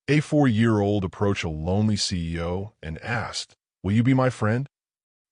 A 4-year-old approached a lonely CEO and asked, "Will you be my friend?"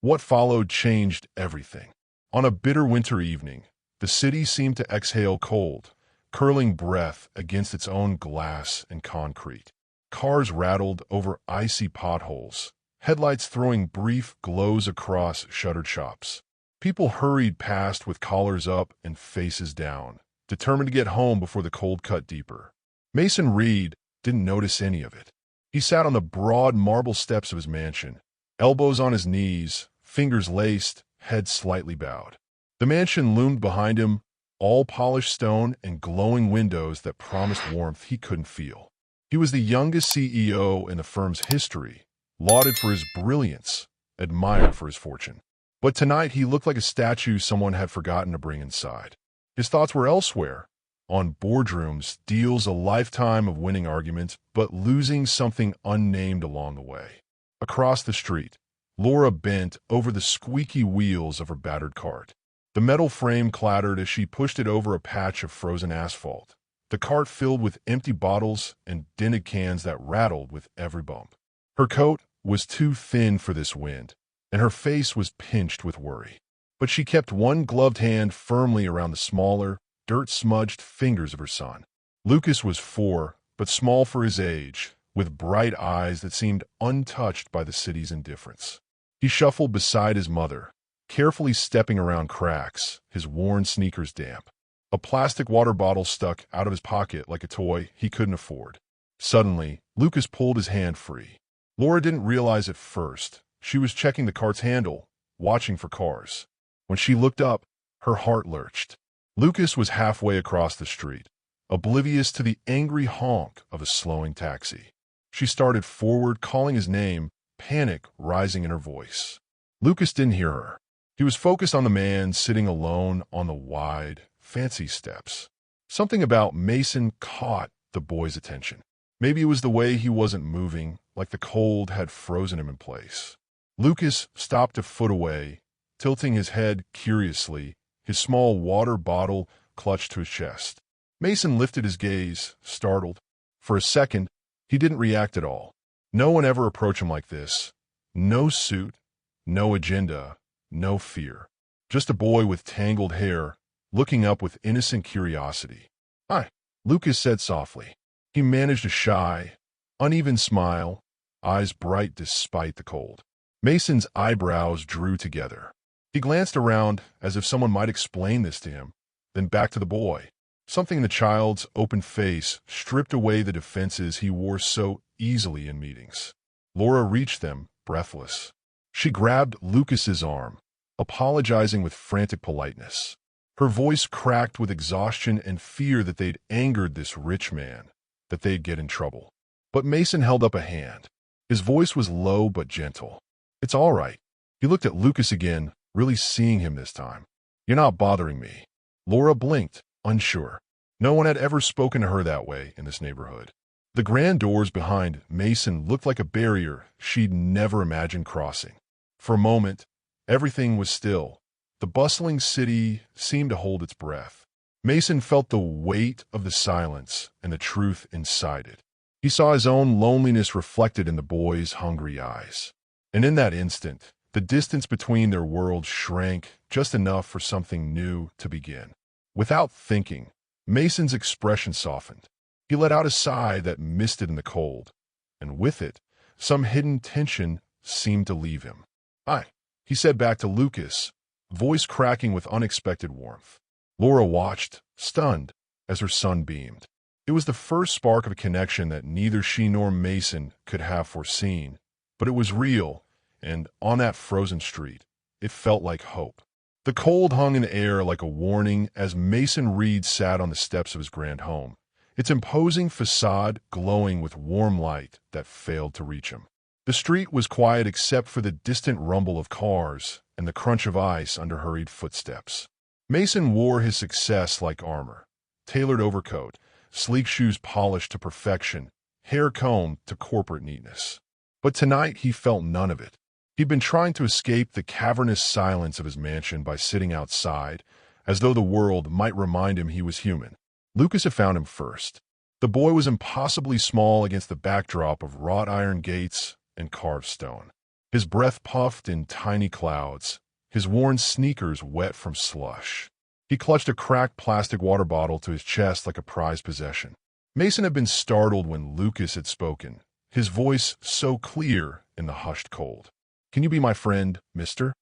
What followed changed everything. On a bitter winter evening, the city seemed to exhale cold, curling breath against its own glass and concrete. Cars rattled over icy potholes, headlights throwing brief glows across shuttered shops. People hurried past with collars up and faces down, determined to get home before the cold cut deeper. Mason Reed didn't notice any of it. He sat on the broad marble steps of his mansion, elbows on his knees, fingers laced, head slightly bowed. The mansion loomed behind him, all polished stone and glowing windows that promised warmth he couldn't feel. He was the youngest CEO in the firm's history, lauded for his brilliance, admired for his fortune. But tonight he looked like a statue someone had forgotten to bring inside. His thoughts were elsewhere, on boardrooms, deals, a lifetime of winning arguments, but losing something unnamed along the way. Across the street, Laura bent over the squeaky wheels of her battered cart. The metal frame clattered as she pushed it over a patch of frozen asphalt, the cart filled with empty bottles and dented cans that rattled with every bump. Her coat was too thin for this wind, and her face was pinched with worry. But she kept one gloved hand firmly around the smaller, dirt-smudged fingers of her son. Lucas was 4, but small for his age, with bright eyes that seemed untouched by the city's indifference. He shuffled beside his mother, carefully stepping around cracks, his worn sneakers damp. A plastic water bottle stuck out of his pocket like a toy he couldn't afford. Suddenly, Lucas pulled his hand free. Laura didn't realize at first. She was checking the cart's handle, watching for cars. When she looked up, her heart lurched. Lucas was halfway across the street, oblivious to the angry honk of a slowing taxi. She started forward, calling his name, panic rising in her voice. Lucas didn't hear her. He was focused on the man sitting alone on the wide, fancy steps. Something about Mason caught the boy's attention. Maybe it was the way he wasn't moving, like the cold had frozen him in place. Lucas stopped a foot away, tilting his head curiously, his small water bottle clutched to his chest. Mason lifted his gaze, startled. For a second, he didn't react at all. No one ever approached him like this. No suit, no agenda, no fear. Just a boy with tangled hair, looking up with innocent curiosity. "Hi," Lucas said softly. He managed a shy, uneven smile, eyes bright despite the cold. Mason's eyebrows drew together. He glanced around as if someone might explain this to him, then back to the boy. Something in the child's open face stripped away the defenses he wore so easily in meetings. Laura reached them, breathless. She grabbed Lucas's arm, apologizing with frantic politeness. Her voice cracked with exhaustion and fear that they'd angered this rich man, that they'd get in trouble. But Mason held up a hand. His voice was low but gentle. "It's all right." He looked at Lucas again, really seeing him this time. "You're not bothering me." Laura blinked, unsure. No one had ever spoken to her that way in this neighborhood. The grand doors behind Mason looked like a barrier she'd never imagined crossing. For a moment, everything was still. The bustling city seemed to hold its breath. Mason felt the weight of the silence and the truth inside it. He saw his own loneliness reflected in the boy's hungry eyes. And in that instant, the distance between their worlds shrank just enough for something new to begin. Without thinking, Mason's expression softened. He let out a sigh that misted in the cold, and with it, some hidden tension seemed to leave him. "Hi," he said back to Lucas, voice cracking with unexpected warmth. Laura watched, stunned, as her son beamed. It was the first spark of a connection that neither she nor Mason could have foreseen, but it was real, and on that frozen street, it felt like hope. The cold hung in the air like a warning as Mason Reed sat on the steps of his grand home, its imposing facade glowing with warm light that failed to reach him. The street was quiet except for the distant rumble of cars and the crunch of ice under hurried footsteps. Mason wore his success like armor, tailored overcoat, sleek shoes polished to perfection, hair combed to corporate neatness. But tonight he felt none of it. He'd been trying to escape the cavernous silence of his mansion by sitting outside, as though the world might remind him he was human. Lucas had found him first. The boy was impossibly small against the backdrop of wrought iron gates and carved stone. His breath puffed in tiny clouds, his worn sneakers wet from slush. He clutched a cracked plastic water bottle to his chest like a prized possession. Mason had been startled when Lucas had spoken, his voice so clear in the hushed cold. "Can you be my friend, mister?"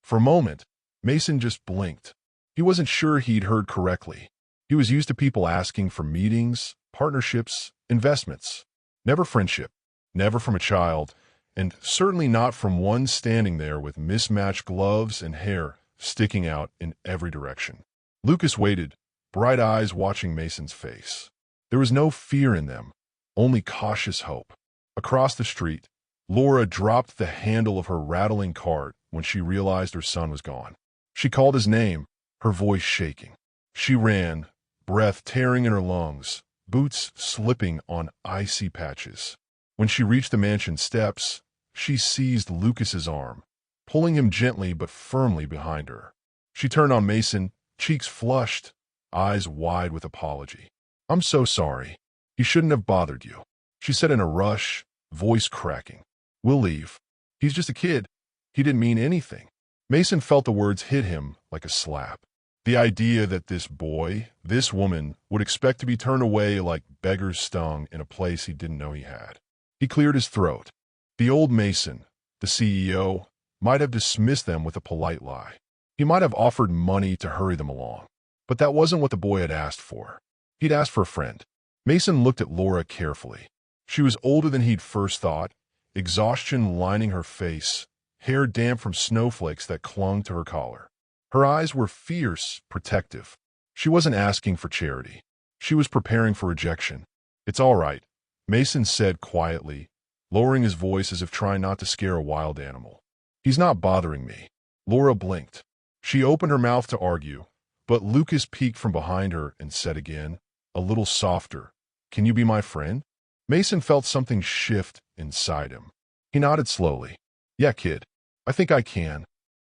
For a moment, Mason just blinked. He wasn't sure he'd heard correctly. He was used to people asking for meetings, partnerships, investments. Never friendship, never from a child, and certainly not from one standing there with mismatched gloves and hair sticking out in every direction. Lucas waited, bright eyes watching Mason's face. There was no fear in them, only cautious hope. Across the street, Laura dropped the handle of her rattling cart when she realized her son was gone. She called his name, her voice shaking. She ran, breath tearing in her lungs, boots slipping on icy patches. When she reached the mansion steps, she seized Lucas's arm, pulling him gently but firmly behind her. She turned on Mason, cheeks flushed, eyes wide with apology. "I'm so sorry. He shouldn't have bothered you," she said in a rush, voice cracking. "We'll leave. He's just a kid. He didn't mean anything." Mason felt the words hit him like a slap. The idea that this boy, this woman, would expect to be turned away like beggars stung in a place he didn't know he had. He cleared his throat. The old Mason, the CEO, might have dismissed them with a polite lie. He might have offered money to hurry them along. But that wasn't what the boy had asked for. He'd asked for a friend. Mason looked at Laura carefully. She was older than he'd first thought, exhaustion lining her face, hair damp from snowflakes that clung to her collar. Her eyes were fierce, protective. She wasn't asking for charity. She was preparing for rejection. "It's all right," Mason said quietly, lowering his voice as if trying not to scare a wild animal. "He's not bothering me." Laura blinked. She opened her mouth to argue, but Lucas peeked from behind her and said again, a little softer, "Can you be my friend?" Mason felt something shift inside him. He nodded slowly. "Yeah, kid, I think I can."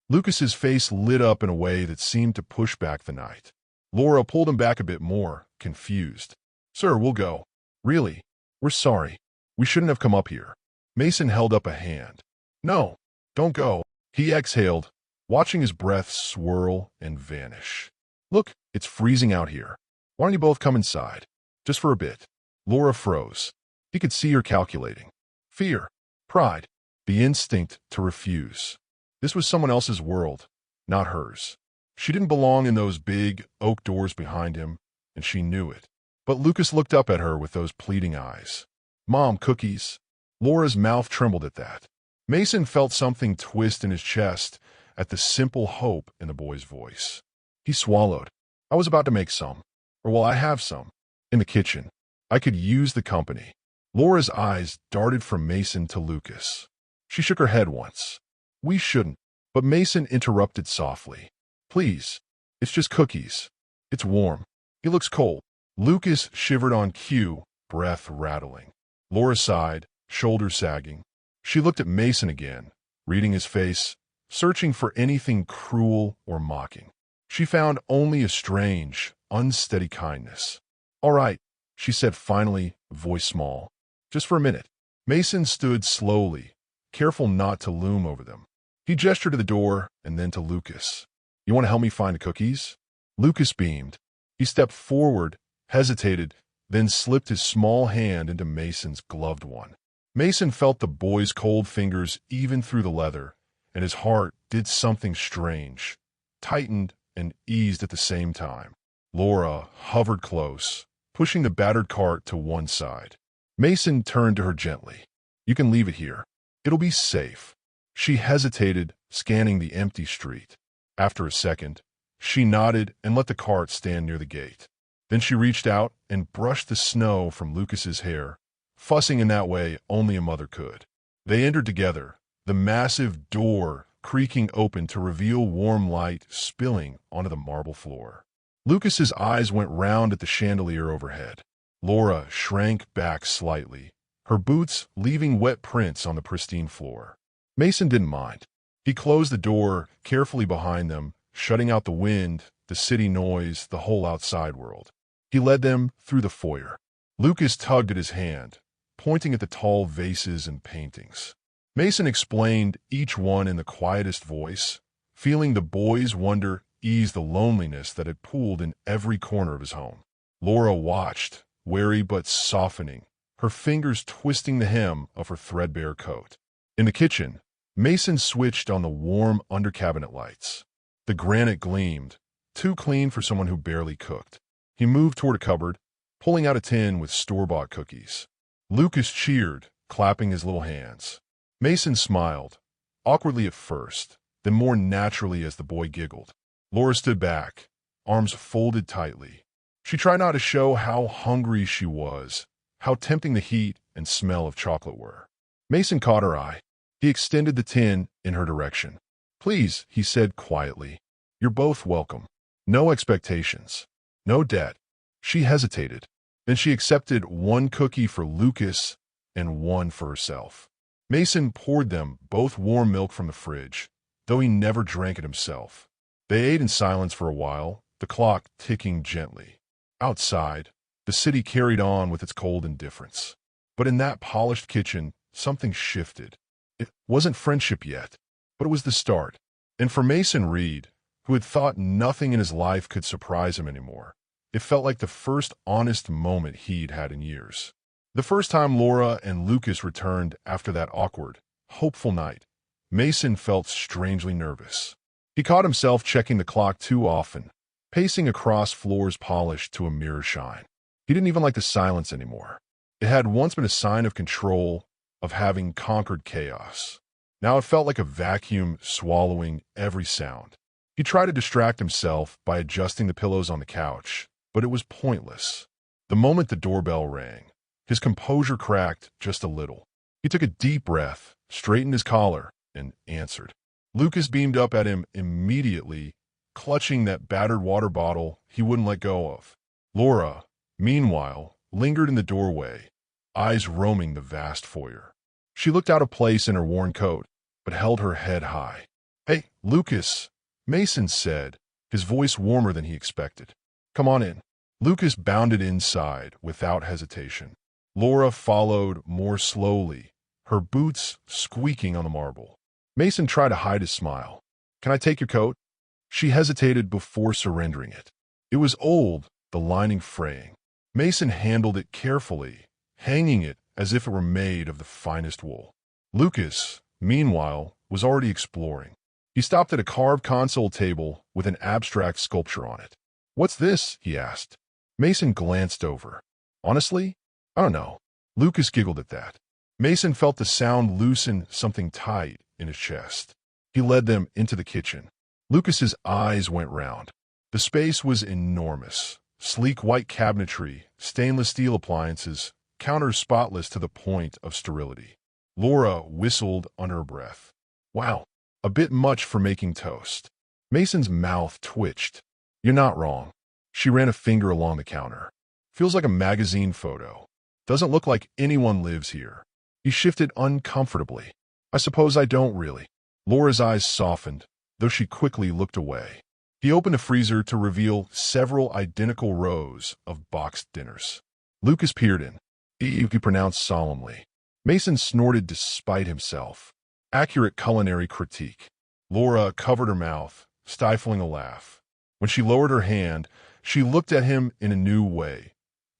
Lucas's face lit up in a way that seemed to push back the night. Laura pulled him back a bit more, confused. "Sir, we'll go." "Really? We're sorry. We shouldn't have come up here." Mason held up a hand. "No, don't go." He exhaled, watching his breath swirl and vanish. "Look, it's freezing out here. Why don't you both come inside? Just for a bit." Laura froze. He could see her calculating. Fear, pride, the instinct to refuse. This was someone else's world, not hers. She didn't belong in those big oak doors behind him, and she knew it. But Lucas looked up at her with those pleading eyes. "Mom, cookies." Laura's mouth trembled at that. Mason felt something twist in his chest at the simple hope in the boy's voice. He swallowed. "I was about to make some. Or well, I have some. In the kitchen. I could use the company." Laura's eyes darted from Mason to Lucas. She shook her head once. "We shouldn't." But Mason interrupted softly. "Please. It's just cookies. It's warm. He looks cold." Lucas shivered on cue, breath rattling. Laura sighed, shoulders sagging. She looked at Mason again, reading his face, searching for anything cruel or mocking. She found only a strange, unsteady kindness. "All right," she said finally, voice small. "Just for a minute." Mason stood slowly, careful not to loom over them. He gestured to the door and then to Lucas. "You want to help me find the cookies?" Lucas beamed. He stepped forward, hesitated, then slipped his small hand into Mason's gloved one. Mason felt the boy's cold fingers even through the leather, and his heart did something strange, tightened and eased at the same time. Laura hovered close, pushing the battered cart to one side. Mason turned to her gently. "You can leave it here. It'll be safe." She hesitated, scanning the empty street. After a second, she nodded and let the cart stand near the gate. Then she reached out and brushed the snow from Lucas's hair, fussing in that way only a mother could. They entered together, the massive door creaking open to reveal warm light spilling onto the marble floor. Lucas's eyes went round at the chandelier overhead. Laura shrank back slightly, her boots leaving wet prints on the pristine floor. Mason didn't mind. He closed the door carefully behind them, shutting out the wind, the city noise, the whole outside world. He led them through the foyer. Lucas tugged at his hand, pointing at the tall vases and paintings. Mason explained each one in the quietest voice, feeling the boy's wonder ease the loneliness that had pooled in every corner of his home. Laura watched, wary but softening, her fingers twisting the hem of her threadbare coat. In the kitchen, Mason switched on the warm under-cabinet lights. The granite gleamed, too clean for someone who barely cooked. He moved toward a cupboard, pulling out a tin with store-bought cookies. Lucas cheered, clapping his little hands. Mason smiled, awkwardly at first, then more naturally as the boy giggled. Laura stood back, arms folded tightly. She tried not to show how hungry she was, how tempting the heat and smell of chocolate were. Mason caught her eye. He extended the tin in her direction. "Please," he said quietly. "You're both welcome. No expectations. No debt." She hesitated. Then she accepted one cookie for Lucas and one for herself. Mason poured them both warm milk from the fridge, though he never drank it himself. They ate in silence for a while, the clock ticking gently. Outside, the city carried on with its cold indifference. But in that polished kitchen, something shifted. It wasn't friendship yet, but it was the start. And for Mason Reed, who had thought nothing in his life could surprise him anymore, it felt like the first honest moment he'd had in years. The first time Laura and Lucas returned after that awkward, hopeful night, Mason felt strangely nervous. He caught himself checking the clock too often, pacing across floors polished to a mirror shine. He didn't even like the silence anymore. It had once been a sign of control, of having conquered chaos. Now it felt like a vacuum swallowing every sound. He tried to distract himself by adjusting the pillows on the couch, but it was pointless. The moment the doorbell rang, his composure cracked just a little. He took a deep breath, straightened his collar, and answered. Lucas beamed up at him immediately, clutching that battered water bottle he wouldn't let go of. Laura, meanwhile, lingered in the doorway, eyes roaming the vast foyer. She looked out of place in her worn coat, but held her head high. "Hey, Lucas," Mason said, his voice warmer than he expected. "Come on in." Lucas bounded inside without hesitation. Laura followed more slowly, her boots squeaking on the marble. Mason tried to hide his smile. "Can I take your coat?" She hesitated before surrendering it. It was old, the lining fraying. Mason handled it carefully, hanging it as if it were made of the finest wool. Lucas, meanwhile, was already exploring. He stopped at a carved console table with an abstract sculpture on it. "What's this?" he asked. Mason glanced over. "Honestly, I don't know." Lucas giggled at that. Mason felt the sound loosen something tight in his chest. He led them into the kitchen. Lucas's eyes went round. The space was enormous. Sleek white cabinetry, stainless steel appliances, counters spotless to the point of sterility. Laura whistled under her breath. "Wow, a bit much for making toast." Mason's mouth twitched. "You're not wrong." She ran a finger along the counter. "Feels like a magazine photo. Doesn't look like anyone lives here." He shifted uncomfortably. "I suppose I don't really." Laura's eyes softened, though she quickly looked away. He opened a freezer to reveal several identical rows of boxed dinners. Lucas peered in. He pronounced solemnly. Mason snorted despite himself. Accurate culinary critique. Laura covered her mouth, stifling a laugh. When she lowered her hand, she looked at him in a new way.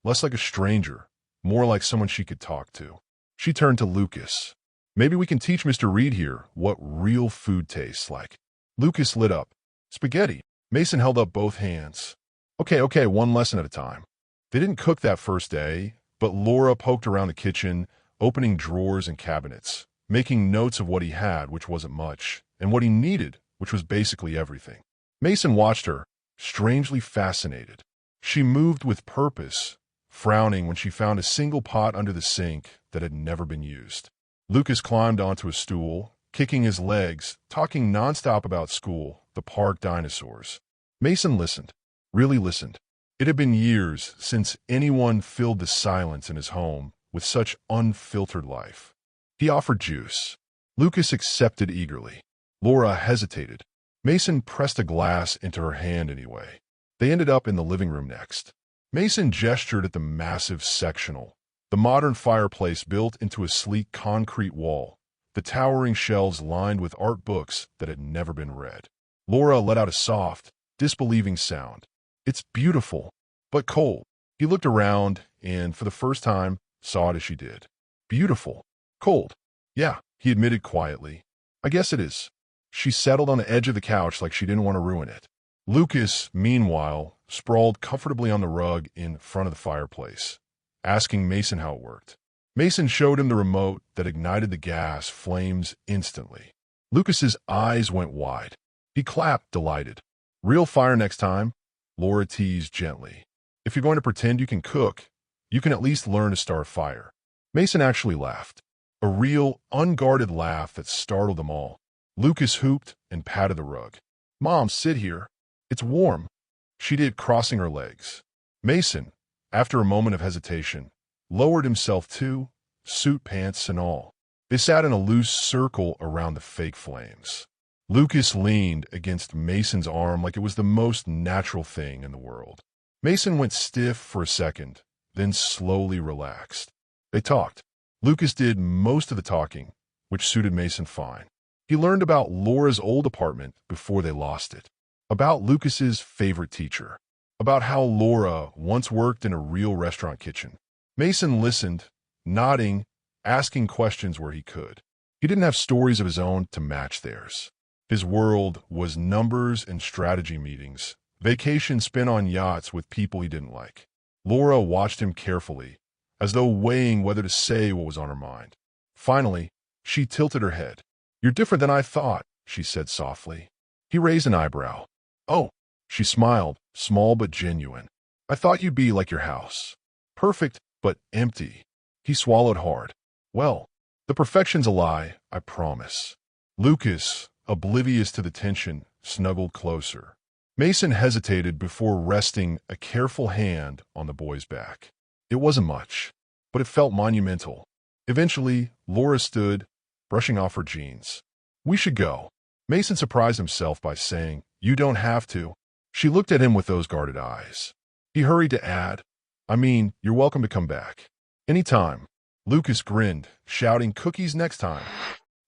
Less like a stranger, more like someone she could talk to. She turned to Lucas. "Maybe we can teach Mr. Reed here what real food tastes like." Lucas lit up. "Spaghetti." Mason held up both hands. Okay, one lesson at a time." They didn't cook that first day, but Laura poked around the kitchen, opening drawers and cabinets, making notes of what he had, which wasn't much, and what he needed, which was basically everything. Mason watched her, strangely fascinated. She moved with purpose, frowning when she found a single pot under the sink that had never been used. Lucas climbed onto a stool, kicking his legs, talking nonstop about school, the park dinosaurs. Mason listened, really listened. It had been years since anyone filled the silence in his home with such unfiltered life. He offered juice. Lucas accepted eagerly. Laura hesitated. Mason pressed a glass into her hand anyway. They ended up in the living room next. Mason gestured at the massive sectional, the modern fireplace built into a sleek concrete wall, the towering shelves lined with art books that had never been read. Laura let out a soft, disbelieving sound. "It's beautiful, but cold." He looked around and, for the first time, saw it as she did. "Beautiful. Cold." "Yeah," he admitted quietly. "I guess it is." She settled on the edge of the couch like she didn't want to ruin it. Lucas, meanwhile, sprawled comfortably on the rug in front of the fireplace, asking Mason how it worked. Mason showed him the remote that ignited the gas flames instantly. Lucas's eyes went wide. He clapped, delighted. "Real fire next time," Laura teased gently. "If you're going to pretend you can cook, you can at least learn to start a fire." Mason actually laughed. A real, unguarded laugh that startled them all. Lucas hooped and patted the rug. "Mom, sit here. It's warm." She did, crossing her legs. Mason, after a moment of hesitation, lowered himself too, suit pants and all. They sat in a loose circle around the fake flames. Lucas leaned against Mason's arm like it was the most natural thing in the world. Mason went stiff for a second, then slowly relaxed. They talked. Lucas did most of the talking, which suited Mason fine. He learned about Laura's old apartment before they lost it, about Lucas's favorite teacher, about how Laura once worked in a real restaurant kitchen. Mason listened, nodding, asking questions where he could. He didn't have stories of his own to match theirs. His world was numbers and strategy meetings, vacations spent on yachts with people he didn't like. Laura watched him carefully, as though weighing whether to say what was on her mind. Finally, she tilted her head. "You're different than I thought," she said softly. He raised an eyebrow. "Oh," she smiled, small but genuine. "I thought you'd be like your house. Perfect, but empty." He swallowed hard. "Well, the perfection's a lie, I promise." Lucas, oblivious to the tension, snuggled closer. Mason hesitated before resting a careful hand on the boy's back. It wasn't much, but it felt monumental. Eventually, Laura stood, brushing off her jeans. "We should go." Mason surprised himself by saying, "You don't have to." She looked at him with those guarded eyes. He hurried to add, "I mean, you're welcome to come back. Anytime." Lucas grinned, shouting, "Cookies next time."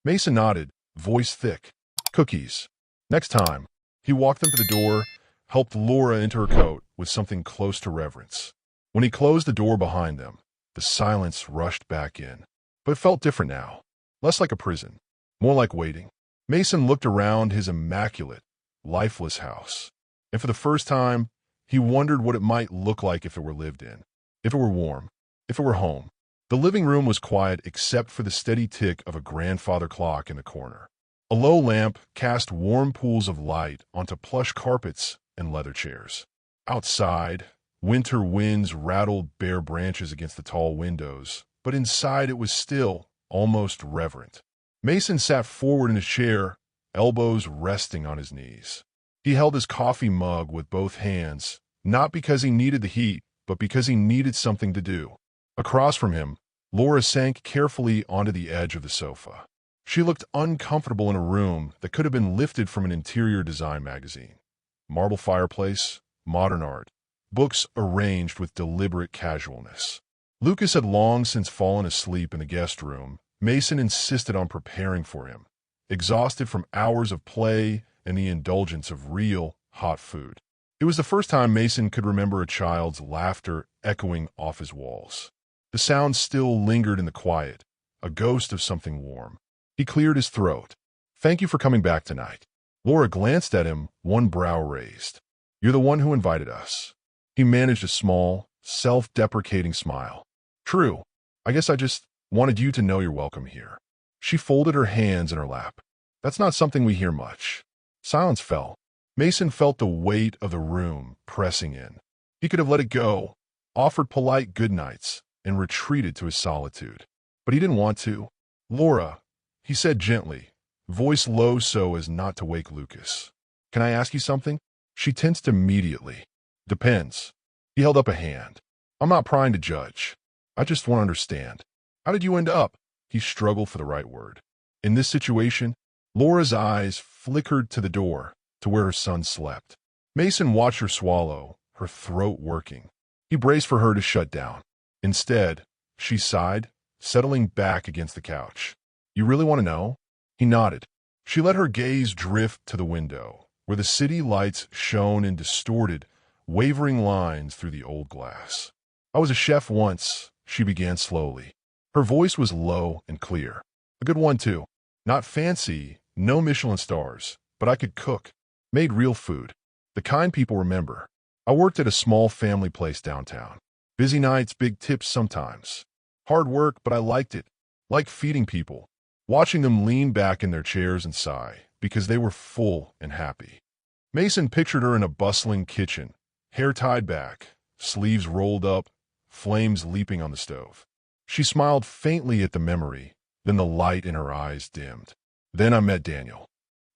Mason nodded, voice thick. "Cookies. Next time." He walked them to the door, helped Laura into her coat with something close to reverence. When he closed the door behind them, the silence rushed back in. But it felt different now. Less like a prison, more like waiting. Mason looked around his immaculate, lifeless house, and for the first time, he wondered what it might look like if it were lived in, if it were warm, if it were home. The living room was quiet except for the steady tick of a grandfather clock in the corner. A low lamp cast warm pools of light onto plush carpets and leather chairs. Outside, winter winds rattled bare branches against the tall windows, but inside it was still, almost reverent. Mason sat forward in his chair, elbows resting on his knees. He held his coffee mug with both hands, not because he needed the heat, but because he needed something to do. Across from him, Laura sank carefully onto the edge of the sofa. She looked uncomfortable in a room that could have been lifted from an interior design magazine. Marble fireplace, modern art, books arranged with deliberate casualness. Lucas had long since fallen asleep in the guest room. Mason insisted on preparing for him, exhausted from hours of play and the indulgence of real, hot food. It was the first time Mason could remember a child's laughter echoing off his walls. The sound still lingered in the quiet, a ghost of something warm. He cleared his throat. "Thank you for coming back tonight." Laura glanced at him, one brow raised. "You're the one who invited us." He managed a small, self-deprecating smile. "True. I guess I just wanted you to know you're welcome here." She folded her hands in her lap. "That's not something we hear much." Silence fell. Mason felt the weight of the room pressing in. He could have let it go, offered polite goodnights, and retreated to his solitude. But he didn't want to. "Laura," he said gently, voice low so as not to wake Lucas. "Can I ask you something?" She tensed immediately. "Depends." He held up a hand. "I'm not prying to judge. I just want to understand. How did you end up?" He struggled for the right word. In this situation, Laura's eyes flickered to the door, to where her son slept. Mason watched her swallow, her throat working. He braced for her to shut down. Instead, she sighed, settling back against the couch. You really want to know? He nodded. She let her gaze drift to the window, where the city lights shone in distorted, wavering lines through the old glass. I was a chef once, she began slowly. Her voice was low and clear. A good one, too. Not fancy, no Michelin stars, but I could cook. Made real food. The kind people remember. I worked at a small family place downtown. Busy nights, big tips sometimes. Hard work, but I liked it. Liked feeding people. Watching them lean back in their chairs and sigh, because they were full and happy. Mason pictured her in a bustling kitchen, hair tied back, sleeves rolled up, flames leaping on the stove. She smiled faintly at the memory, then the light in her eyes dimmed. Then I met Daniel.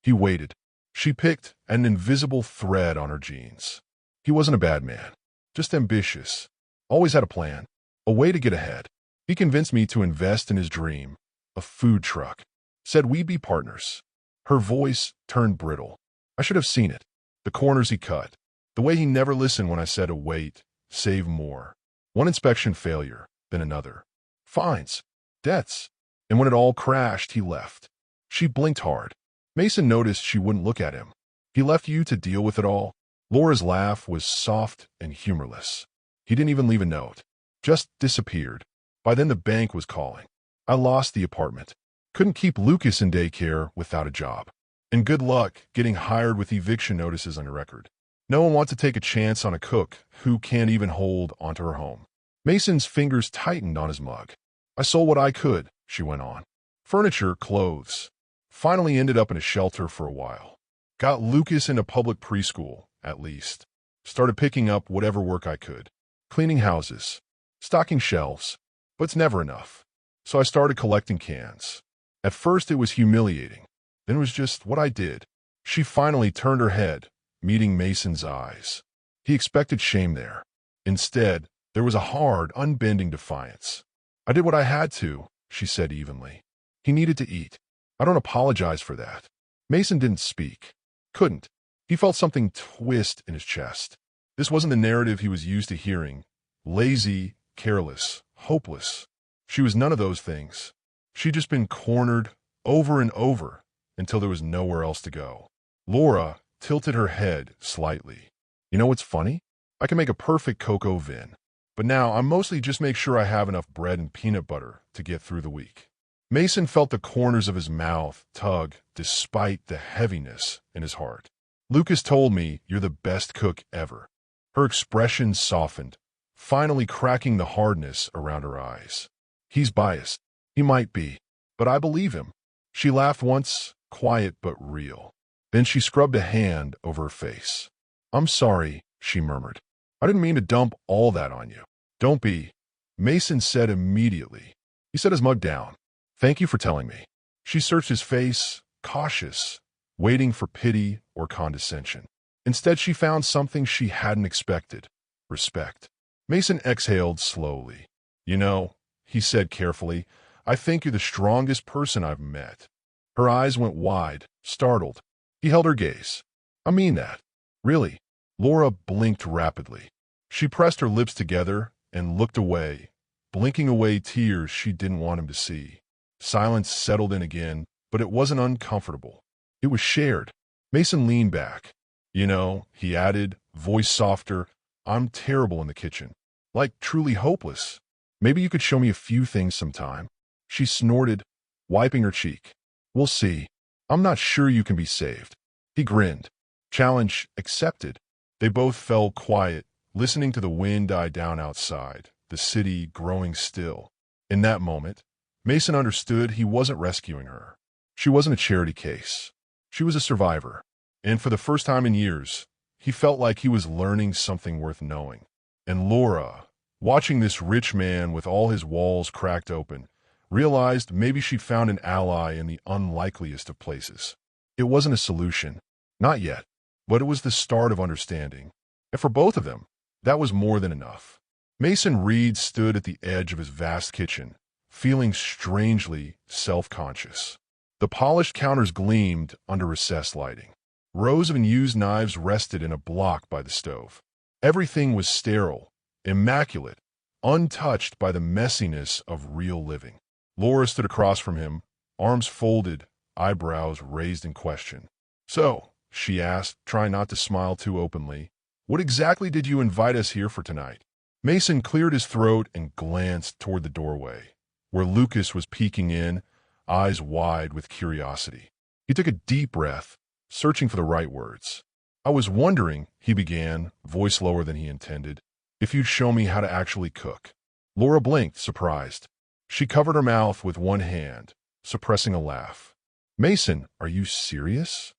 He waited. She picked an invisible thread on her jeans. He wasn't a bad man, just ambitious. Always had a plan, a way to get ahead. He convinced me to invest in his dream, a food truck. Said we'd be partners. Her voice turned brittle. I should have seen it. The corners he cut. The way he never listened when I said to wait, save more. One inspection failure, then another. Fines. Debts. And when it all crashed, he left. She blinked hard. Mason noticed she wouldn't look at him. He left you to deal with it all? Laura's laugh was soft and humorless. He didn't even leave a note. Just disappeared. By then the bank was calling. I lost the apartment. Couldn't keep Lucas in daycare without a job. And good luck getting hired with eviction notices on your record. No one wants to take a chance on a cook who can't even hold onto her home. Mason's fingers tightened on his mug. I sold what I could, she went on. Furniture, clothes. Finally ended up in a shelter for a while. Got Lucas into public preschool, at least. Started picking up whatever work I could. Cleaning houses. Stocking shelves. But it's never enough. So I started collecting cans. At first it was humiliating. Then it was just what I did. She finally turned her head, meeting Mason's eyes. He expected shame there. Instead, there was a hard, unbending defiance. I did what I had to, she said evenly. He needed to eat. I don't apologize for that. Mason didn't speak. Couldn't. He felt something twist in his chest. This wasn't the narrative he was used to hearing. Lazy, careless, hopeless. She was none of those things. She'd just been cornered over and over until there was nowhere else to go. Laura tilted her head slightly. You know what's funny? I can make a perfect cocoa vin. But now I mostly just make sure I have enough bread and peanut butter to get through the week. Mason felt the corners of his mouth tug despite the heaviness in his heart. Lucas told me you're the best cook ever. Her expression softened, finally cracking the hardness around her eyes. He's biased. He might be. But I believe him. She laughed once, quiet but real. Then she scrubbed a hand over her face. I'm sorry, she murmured. I didn't mean to dump all that on you. Don't be. Mason said immediately. He set his mug down. Thank you for telling me. She searched his face, cautious, waiting for pity or condescension. Instead, she found something she hadn't expected. Respect. Mason exhaled slowly. You know, he said carefully, I think you're the strongest person I've met. Her eyes went wide, startled. He held her gaze. I mean that. Really. Laura blinked rapidly. She pressed her lips together and looked away, blinking away tears she didn't want him to see. Silence settled in again, but it wasn't uncomfortable. It was shared. Mason leaned back. You know, he added, voice softer, I'm terrible in the kitchen. Like truly hopeless. Maybe you could show me a few things sometime. She snorted, wiping her cheek. We'll see. I'm not sure you can be saved. He grinned. Challenge accepted. They both fell quiet, listening to the wind die down outside, the city growing still. In that moment, Mason understood he wasn't rescuing her. She wasn't a charity case. She was a survivor. And for the first time in years, he felt like he was learning something worth knowing. And Laura, watching this rich man with all his walls cracked open, realized maybe she'd found an ally in the unlikeliest of places. It wasn't a solution. Not yet. But it was the start of understanding. And for both of them, that was more than enough. Mason Reed stood at the edge of his vast kitchen, feeling strangely self-conscious. The polished counters gleamed under recessed lighting. Rows of unused knives rested in a block by the stove. Everything was sterile, immaculate, untouched by the messiness of real living. Laura stood across from him, arms folded, eyebrows raised in question. "So," she asked, trying not to smile too openly, "what exactly did you invite us here for tonight?" Mason cleared his throat and glanced toward the doorway, where Lucas was peeking in, eyes wide with curiosity. He took a deep breath, searching for the right words. "I was wondering," he began, voice lower than he intended, "if you'd show me how to actually cook." Laura blinked, surprised. She covered her mouth with one hand, suppressing a laugh. "Mason, are you serious?"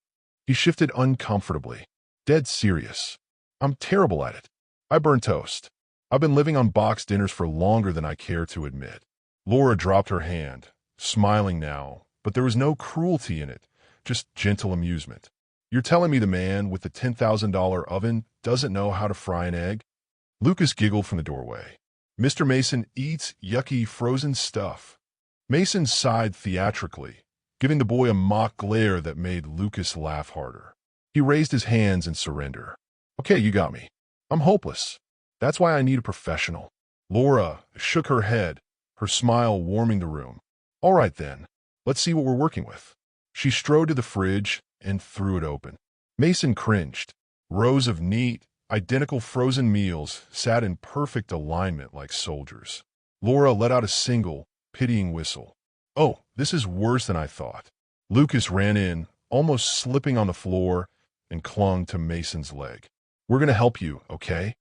He shifted uncomfortably. "Dead serious. I'm terrible at it. I burn toast. I've been living on boxed dinners for longer than I care to admit." Laura dropped her hand, smiling now, but there was no cruelty in it, just gentle amusement. "You're telling me the man with the $10,000 oven doesn't know how to fry an egg?" Lucas giggled from the doorway. "Mr. Mason eats yucky frozen stuff." Mason sighed theatrically, giving the boy a mock glare that made Lucas laugh harder. He raised his hands in surrender. "Okay, you got me. I'm hopeless. That's why I need a professional." Laura shook her head, her smile warming the room. "All right then, let's see what we're working with." She strode to the fridge and threw it open. Mason cringed. Rows of neat, identical frozen meals sat in perfect alignment like soldiers. Laura let out a single, pitying whistle. "Oh, this is worse than I thought." Lucas ran in, almost slipping on the floor, and clung to Mason's leg. "We're going to help you, okay?"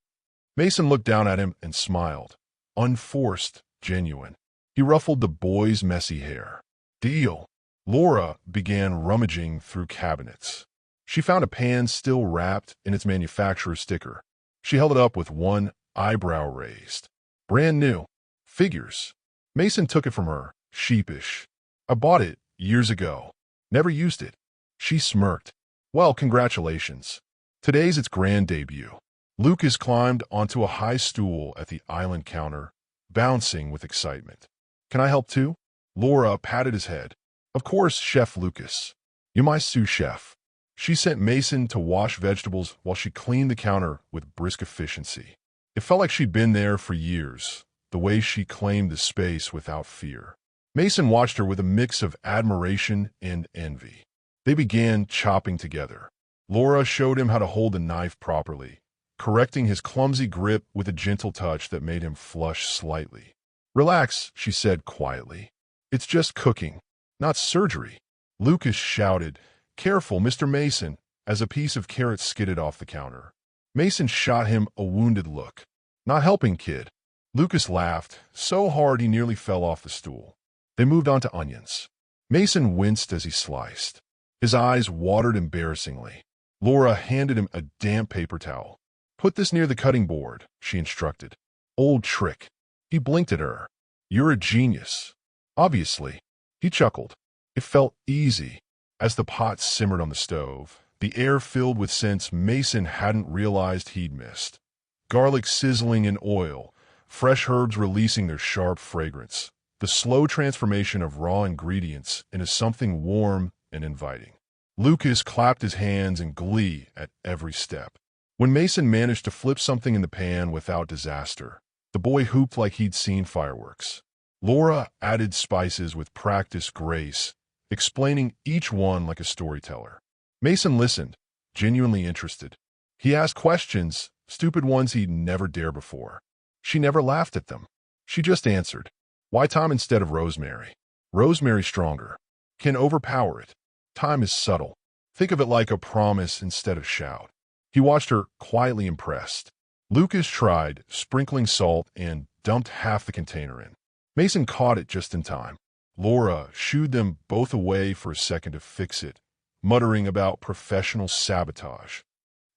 Mason looked down at him and smiled. Unforced, genuine. He ruffled the boy's messy hair. "Deal." Laura began rummaging through cabinets. She found a pan still wrapped in its manufacturer's sticker. She held it up with one eyebrow raised. "Brand new. Figures." Mason took it from her, sheepish. "I bought it years ago. Never used it." She smirked. "Well, congratulations. Today's its grand debut." Lucas climbed onto a high stool at the island counter, bouncing with excitement. "Can I help too?" Laura patted his head. "Of course, Chef Lucas. You're my sous chef." She sent Mason to wash vegetables while she cleaned the counter with brisk efficiency. It felt like she'd been there for years, the way she claimed the space without fear. Mason watched her with a mix of admiration and envy. They began chopping together. Laura showed him how to hold a knife properly, correcting his clumsy grip with a gentle touch that made him flush slightly. "Relax," she said quietly. "It's just cooking, not surgery." Lucas shouted, "Careful, Mr. Mason," as a piece of carrot skidded off the counter. Mason shot him a wounded look. "Not helping, kid." Lucas laughed, so hard he nearly fell off the stool. They moved on to onions. Mason winced as he sliced. His eyes watered embarrassingly. Laura handed him a damp paper towel. "Put this near the cutting board," she instructed. "Old trick." He blinked at her. "You're a genius." "Obviously." He chuckled. It felt easy. As the pot simmered on the stove, the air filled with scents Mason hadn't realized he'd missed. Garlic sizzling in oil, fresh herbs releasing their sharp fragrance, the slow transformation of raw ingredients into something warm and inviting. Lucas clapped his hands in glee at every step. When Mason managed to flip something in the pan without disaster, the boy hooped like he'd seen fireworks. Laura added spices with practiced grace, explaining each one like a storyteller. Mason listened, genuinely interested. He asked questions, stupid ones he'd never dared before. She never laughed at them. She just answered. "Why thyme instead of rosemary?" "Rosemary stronger. Can overpower it. Thyme is subtle. Think of it like a promise instead of shout." He watched her, quietly impressed. Lucas tried, sprinkling salt, and dumped half the container in. Mason caught it just in time. Laura shooed them both away for a second to fix it, muttering about professional sabotage.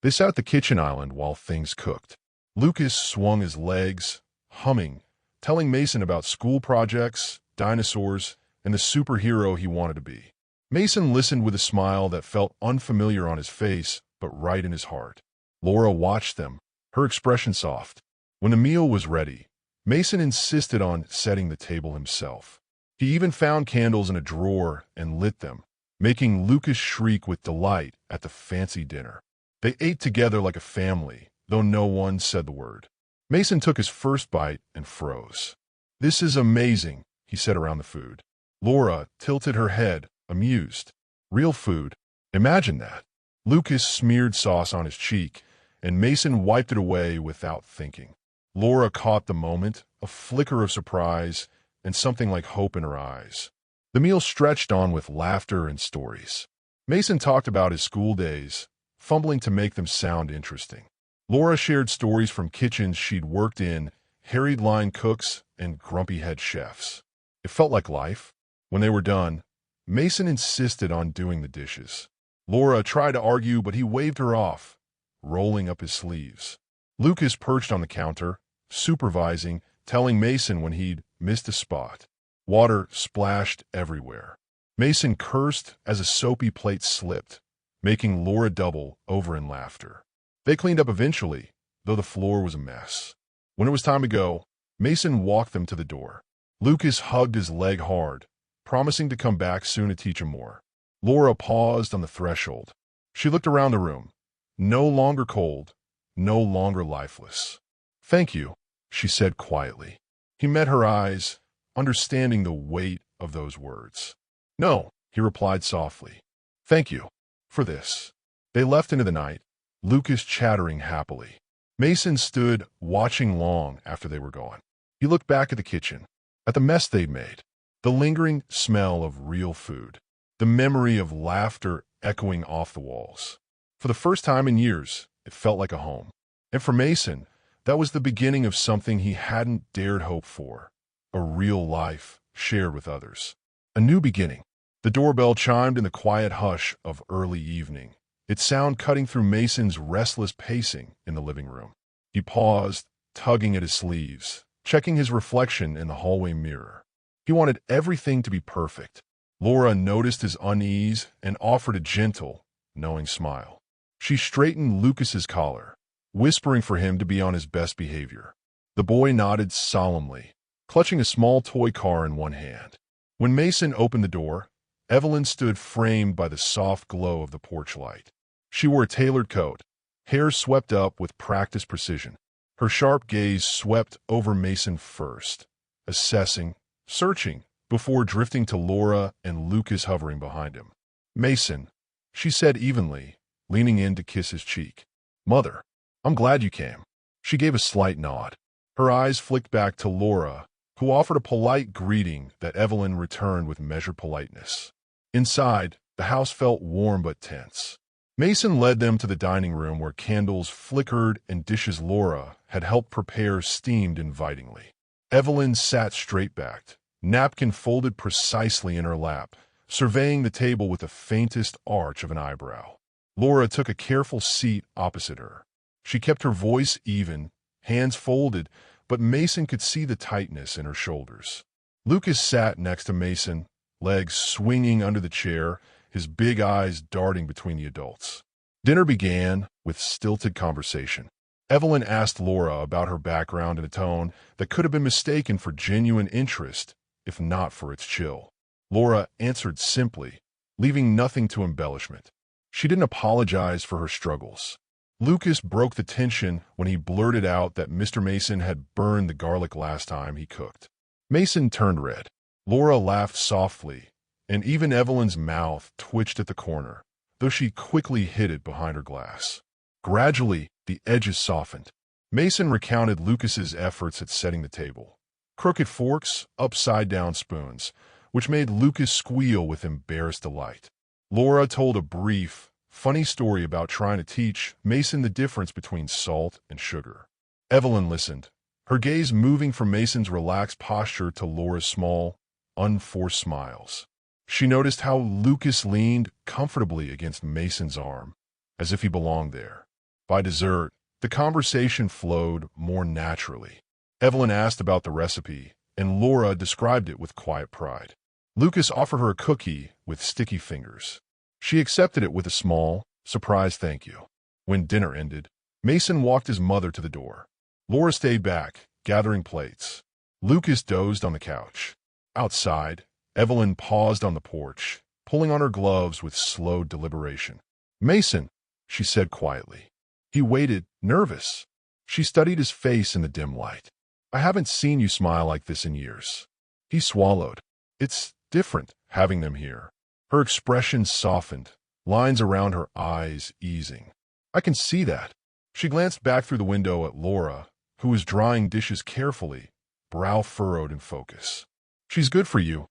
They sat at the kitchen island while things cooked. Lucas swung his legs, humming, telling Mason about school projects, dinosaurs, and the superhero he wanted to be. Mason listened with a smile that felt unfamiliar on his face, but right in his heart. Laura watched them, her expression soft. When the meal was ready, Mason insisted on setting the table himself. He even found candles in a drawer and lit them, making Lucas shriek with delight at the fancy dinner. They ate together like a family, though no one said the word. Mason took his first bite and froze. "This is amazing," he said around the food. Laura tilted her head, amused. "Real food? Imagine that." Lucas smeared sauce on his cheek, and Mason wiped it away without thinking. Laura caught the moment, a flicker of surprise, and something like hope in her eyes. The meal stretched on with laughter and stories. Mason talked about his school days, fumbling to make them sound interesting. Laura shared stories from kitchens she'd worked in, harried line cooks, and grumpy head chefs. It felt like life. When they were done, Mason insisted on doing the dishes. Laura tried to argue, but he waved her off, rolling up his sleeves. Lucas perched on the counter, supervising, telling Mason when he'd missed a spot. Water splashed everywhere. Mason cursed as a soapy plate slipped, making Laura double over in laughter. They cleaned up eventually, though the floor was a mess. When it was time to go, Mason walked them to the door. Lucas hugged his leg hard, promising to come back soon to teach him more. Laura paused on the threshold. She looked around the room, no longer cold, no longer lifeless. "Thank you," she said quietly. He met her eyes, understanding the weight of those words. "No," he replied softly. "Thank you for this." They left into the night, Lucas chattering happily. Mason stood watching long after they were gone. He looked back at the kitchen, at the mess they'd made, the lingering smell of real food, the memory of laughter echoing off the walls. For the first time in years, it felt like a home. And for Mason, that was the beginning of something he hadn't dared hope for, a real life shared with others. A new beginning. The doorbell chimed in the quiet hush of early evening, its sound cutting through Mason's restless pacing in the living room. He paused, tugging at his sleeves, checking his reflection in the hallway mirror. He wanted everything to be perfect. Laura noticed his unease and offered a gentle, knowing smile. She straightened Lucas's collar, whispering for him to be on his best behavior. The boy nodded solemnly, clutching a small toy car in one hand. When Mason opened the door, Evelyn stood framed by the soft glow of the porch light. She wore a tailored coat, hair swept up with practiced precision. Her sharp gaze swept over Mason first, assessing, searching, before drifting to Laura and Lucas hovering behind him. "Mason," she said evenly, leaning in to kiss his cheek. "Mother, I'm glad you came." She gave a slight nod. Her eyes flicked back to Laura, who offered a polite greeting that Evelyn returned with measured politeness. Inside, the house felt warm but tense. Mason led them to the dining room where candles flickered and dishes Laura had helped prepare steamed invitingly. Evelyn sat straight-backed, napkin folded precisely in her lap, surveying the table with the faintest arch of an eyebrow. Laura took a careful seat opposite her. She kept her voice even, hands folded, but Mason could see the tightness in her shoulders. Lucas sat next to Mason, legs swinging under the chair, his big eyes darting between the adults. Dinner began with stilted conversation. Evelyn asked Laura about her background in a tone that could have been mistaken for genuine interest, if not for its chill. Laura answered simply, leaving nothing to embellishment. She didn't apologize for her struggles. Lucas broke the tension when he blurted out that Mr. Mason had burned the garlic last time he cooked. Mason turned red. Laura laughed softly, and even Evelyn's mouth twitched at the corner, though she quickly hid it behind her glass. Gradually, the edges softened. Mason recounted Lucas's efforts at setting the table. Crooked forks, upside-down spoons, which made Lucas squeal with embarrassed delight. Laura told a brief, funny story about trying to teach Mason the difference between salt and sugar. Evelyn listened, her gaze moving from Mason's relaxed posture to Laura's small, unforced smiles. She noticed how Lucas leaned comfortably against Mason's arm, as if he belonged there. By dessert, the conversation flowed more naturally. Evelyn asked about the recipe, and Laura described it with quiet pride. Lucas offered her a cookie with sticky fingers. She accepted it with a small, surprised thank you. When dinner ended, Mason walked his mother to the door. Laura stayed back, gathering plates. Lucas dozed on the couch. Outside, Evelyn paused on the porch, pulling on her gloves with slow deliberation. "Mason," she said quietly. He waited, nervous. She studied his face in the dim light. I haven't seen you smile like this in years. He swallowed. It's different having them here. Her expression softened, lines around her eyes easing. I can see that. She glanced back through the window at Laura, who was drying dishes carefully, brow furrowed in focus. She's good for you,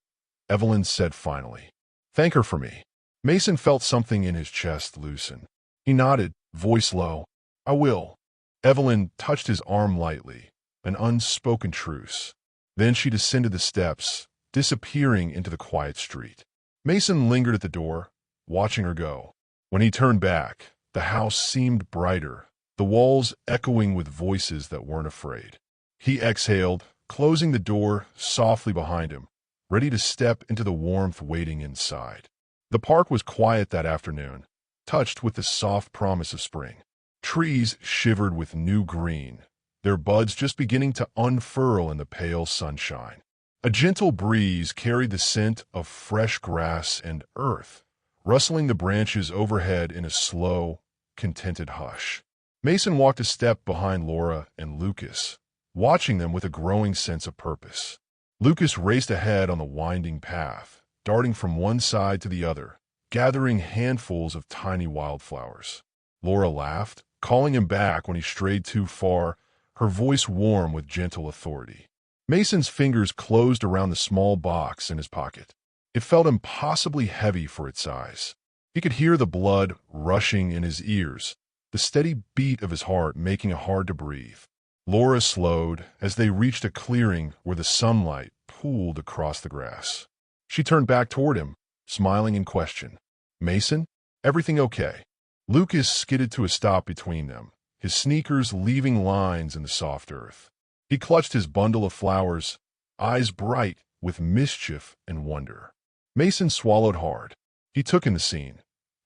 Evelyn said finally. Thank her for me. Mason felt something in his chest loosen. He nodded, voice low. I will. Evelyn touched his arm lightly, an unspoken truce. Then she descended the steps, disappearing into the quiet street. Mason lingered at the door, watching her go. When he turned back, the house seemed brighter, the walls echoing with voices that weren't afraid. He exhaled, closing the door softly behind him, ready to step into the warmth waiting inside. The park was quiet that afternoon, touched with the soft promise of spring. Trees shivered with new green, their buds just beginning to unfurl in the pale sunshine. A gentle breeze carried the scent of fresh grass and earth, rustling the branches overhead in a slow, contented hush. Mason walked a step behind Laura and Lucas, watching them with a growing sense of purpose. Lucas raced ahead on the winding path, darting from one side to the other, gathering handfuls of tiny wildflowers. Laura laughed, calling him back when he strayed too far, her voice warm with gentle authority. Mason's fingers closed around the small box in his pocket. It felt impossibly heavy for its size. He could hear the blood rushing in his ears, the steady beat of his heart making it hard to breathe. Laura slowed as they reached a clearing where the sunlight pooled across the grass. She turned back toward him, smiling in question. Mason, everything okay? Lucas skidded to a stop between them, his sneakers leaving lines in the soft earth. He clutched his bundle of flowers, eyes bright with mischief and wonder. Mason swallowed hard. He took in the scene.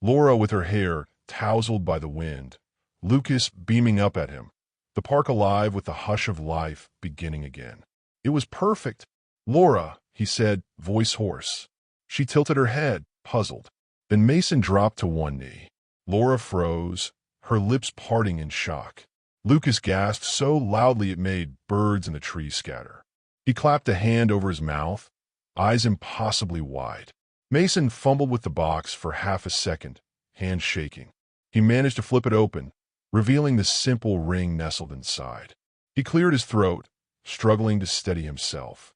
Laura with her hair tousled by the wind, Lucas beaming up at him, the park alive with the hush of life beginning again. It was perfect. Laura, he said, voice hoarse. She tilted her head, puzzled. Then Mason dropped to one knee. Laura froze, her lips parting in shock. Lucas gasped so loudly it made birds in the trees scatter. He clapped a hand over his mouth, eyes impossibly wide. Mason fumbled with the box for half a second, hands shaking. He managed to flip it open, revealing the simple ring nestled inside. He cleared his throat, struggling to steady himself.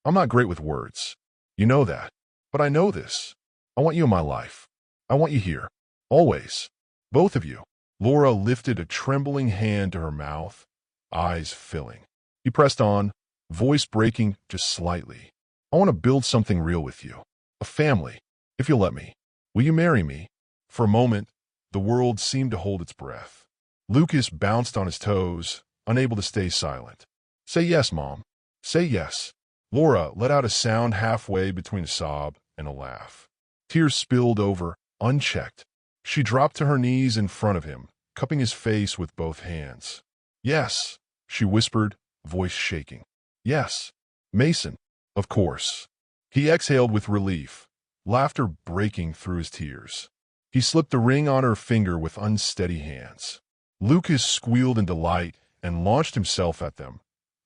I'm not great with words. You know that. But I know this. I want you in my life. I want you here. Always. Both of you. Laura lifted a trembling hand to her mouth, eyes filling. He pressed on, voice breaking just slightly. I want to build something real with you. A family, if you'll let me. Will you marry me? For a moment, the world seemed to hold its breath. Lucas bounced on his toes, unable to stay silent. Say yes, Mom. Say yes. Laura let out a sound halfway between a sob and a laugh. Tears spilled over, unchecked. She dropped to her knees in front of him, cupping his face with both hands. Yes, she whispered, voice shaking. Yes, Mason, of course. He exhaled with relief, laughter breaking through his tears. He slipped the ring on her finger with unsteady hands. Lucas squealed in delight and launched himself at them,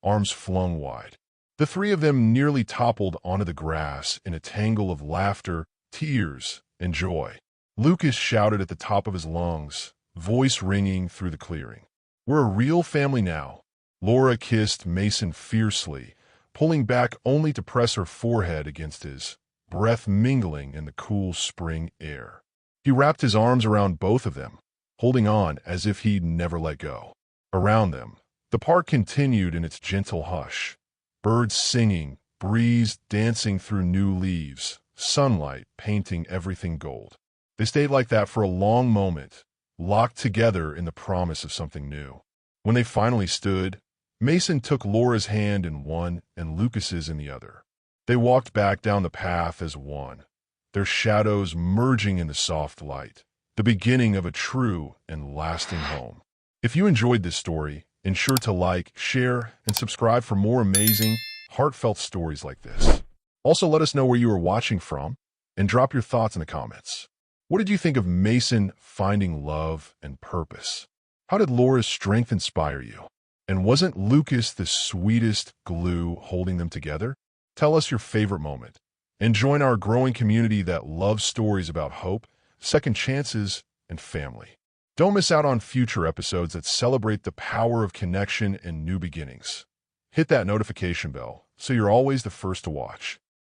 arms flung wide. The three of them nearly toppled onto the grass in a tangle of laughter, tears, and joy. Lucas shouted at the top of his lungs, voice ringing through the clearing. We're a real family now. Laura kissed Mason fiercely, pulling back only to press her forehead against his, breath mingling in the cool spring air. He wrapped his arms around both of them, holding on as if he'd never let go. Around them, the park continued in its gentle hush. Birds singing, breeze dancing through new leaves, sunlight painting everything gold. They stayed like that for a long moment, locked together in the promise of something new. When they finally stood, Mason took Laura's hand in one and Lucas's in the other. They walked back down the path as one, their shadows merging in the soft light, the beginning of a true and lasting home. If you enjoyed this story, ensure to like, share, and subscribe for more amazing, heartfelt stories like this. Also, let us know where you are watching from, and drop your thoughts in the comments. What did you think of Mason finding love and purpose? How did Laura's strength inspire you? And wasn't Lucas the sweetest glue holding them together? Tell us your favorite moment. And join our growing community that loves stories about hope, second chances, and family. Don't miss out on future episodes that celebrate the power of connection and new beginnings. Hit that notification bell so you're always the first to watch.